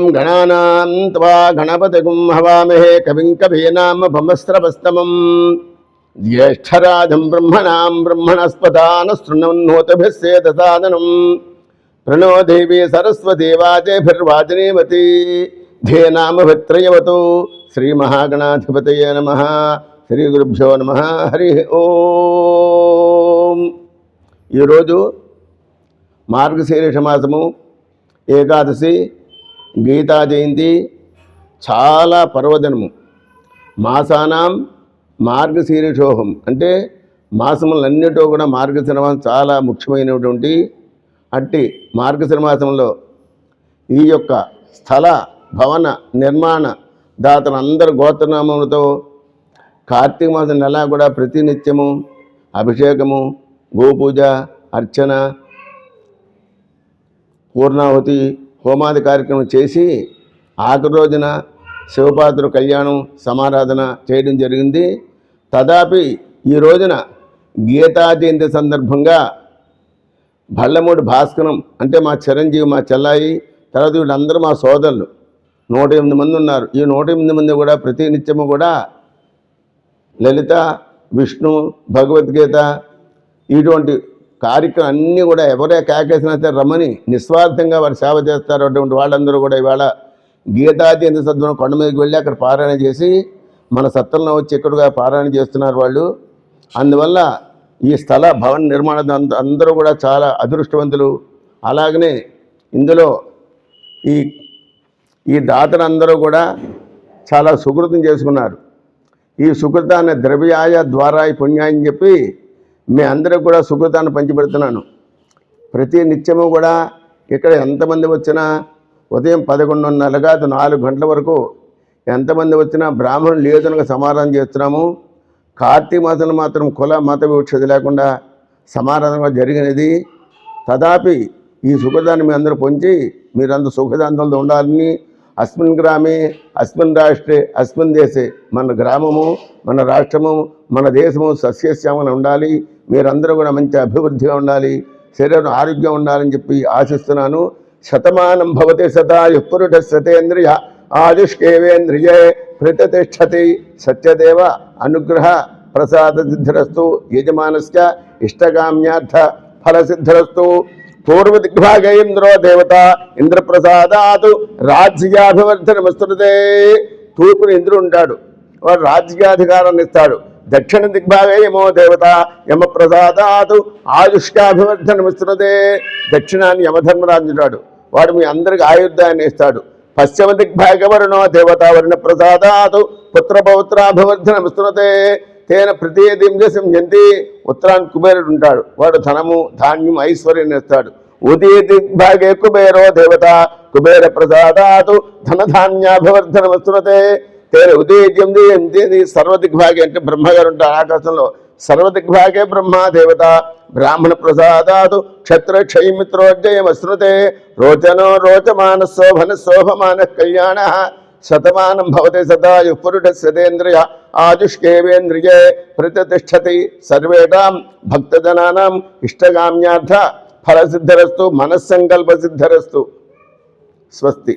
गणानां त्वा गणपतिगुं हवामहे कविं कवीनामुपमस्रवस्तमं ज्येष्ठराजं ब्रह्मणां ब्रह्मणस्पदान शृण्वन्नोतिभिः सेदसादनं प्रणो देवी सरस्वती वाजेभिर्वाजिनीवती धेनामभित्रयवतु श्रीमहागणाधिपतये नमः। श्रीगुरुभ्यो नमः। हरि ओम। ఈరోజు మార్గశీర్ష మాసము ఏకాదశి గీతా జయంతి చాలా పర్వదినము. మాసానాం మార్గశీర్షోహం అంటే మాసములన్నిటో కూడా మార్గశిర మాసం చాలా ముఖ్యమైనటువంటి అట్టి మార్గశిర మాసంలో ఈ యొక్క స్థల భవన నిర్మాణ దాతలందరూ గోత్రనామములతో కార్తీక మాసం నెల కూడా ప్రతినిత్యము అభిషేకము, గోపూజ, అర్చన, పూర్ణాహుతి, హోమాది కార్యక్రమం చేసి ఆఖరి రోజున శివపాత్ర కళ్యాణం సమారాధన చేయడం జరిగింది. తదాపి ఈ రోజున గీతా జయంతి సందర్భంగా భళ్ళమూడి భాస్కరం అంటే మా చిరంజీవి, మా చెల్లాయి, తర్వాత వీళ్ళందరూ మా సోదరులు 108 మంది ఉన్నారు. ఈ 108 మంది కూడా ప్రతి నిత్యము కూడా లలిత, విష్ణు, భగవద్గీత ఇటువంటి కార్యక్రమం అన్నీ కూడా ఎవరే కేకేసినా సరే రమ్మని నిస్వార్థంగా వారు సేవ చేస్తారు. అటువంటి వాళ్ళందరూ కూడా ఇవాళ గీతా జయంతి సద్గుణం కొండ మీదకి వెళ్ళి అక్కడ పారాయణ చేసి మన సత్రంలో వచ్చి ఇక్కడగా పారాయణ చేస్తున్నారు వాళ్ళు. అందువల్ల ఈ స్థల భవన నిర్మాణ అందరూ కూడా చాలా అదృష్టవంతులు. అలాగనే ఇందులో ఈ దాతలందరూ కూడా చాలా సుకృతం చేసుకున్నారు. ఈ సుకృతాన్ని ద్రవ్యాయ ద్వారాయ పుణ్యాయని చెప్పి మీ అందరికి కూడా సుకృతాన్ని పంచిపెడుతున్నాను. ప్రతి నిత్యము కూడా ఇక్కడ ఎంతమంది వచ్చినా ఉదయం 11:30 కాదు 4 గంటల వరకు ఎంతమంది వచ్చినా బ్రాహ్మణులు లేదనగా సమారాధన చేస్తున్నాము. కార్తీక మాసంలో మాత్రం కుల మత వివక్షత లేకుండా సమారాధన జరిగినది. తదాపి ఈ సుఖదాన్ని మీ అందరూ పొంచి మీరందరూ సుఖదాంతంతో ఉండాలని అస్మిన్ గ్రామే, అస్మిన్ రాష్ట్రే, అస్మిన్ దేశే మన గ్రామము, మన రాష్ట్రము, మన దేశము సస్యశ్యామలు ఉండాలి. మీరందరూ కూడా మంచి అభివృద్ధిగా ఉండాలి, శరీరం ఆరోగ్యం ఉండాలని చెప్పి ఆశిస్తున్నాను. శతమానం భవతి శతాయు పురుష శతేంద్రియ ఆయుష్కేవేంద్రియే ప్రతిష్టతి సత్యదేవ అనుగ్రహ ప్రసాద సిద్ధిరస్తు యజమానస్య ఇష్టకామ్యార్థ ఫలసిద్ధిరస్తు. పూర్వ దిగ్భాగే ఇంద్రో దేవత ఇంద్రప్రసాదాతు రాజ్యాభివర్ధనమస్తుతే. తూర్పుని ఇంద్రుడు ఉంటాడు, వాడు రాజ్యాధికారాన్ని ఇస్తాడు. దక్షిణ దిగ్భాగే యమో దేవత యమప్రసాదాతు ఆయుష్కాభివర్ధనమస్తుతే. దక్షిణాన్ని యమధర్మరాజు ఉంటాడు, వాడు మీ అందరికి ఆయుర్దాన్ని ఇస్తాడు. పశ్చిమ దిగ్భాగ వరుణో దేవత వర్ణ ప్రసాదాతు పుత్రపౌత్రాభివర్ధనమస్తుతే. తేన ప్రతిదిం జంతి. ఉత్తరాన్ని కుబేరుడు ఉంటాడు, వాడు ధనము, ధాన్యం, ఐశ్వర్యాన్ని ఇస్తాడు. ఉదయ దిగ్భాగే కుబేరో దేవత కుబేర ప్రసాదాతు ధనధాన్యాభివర్ధనమస్తుతే. తేన ఉదయం జయంతి. సర్వదిగ్భాగే అంటే బ్రహ్మగారు ఉంటారు ఆకాశంలో. సర్వదిగ్భాగే బ్రహ్మా దేవత బ్రాహ్మణ ప్రసాదాతు క్షత్రక్షయమిత్రోజ్జయమశ్నుతే. రోచనో రోచమాన శోభన శోభమాన కళ్యాణ శతమానం భవతి శతాయు పురుష శతేంద్రియ ఆయుష్కేవేంద్రియే ప్రతిష్టతి. సర్వేషాం భక్తజనానాం ఇష్టకామ్యార్థ ఫలసిద్ధిరస్తు మనస్సంకల్ప సిద్ధిరస్తు. స్వస్తి.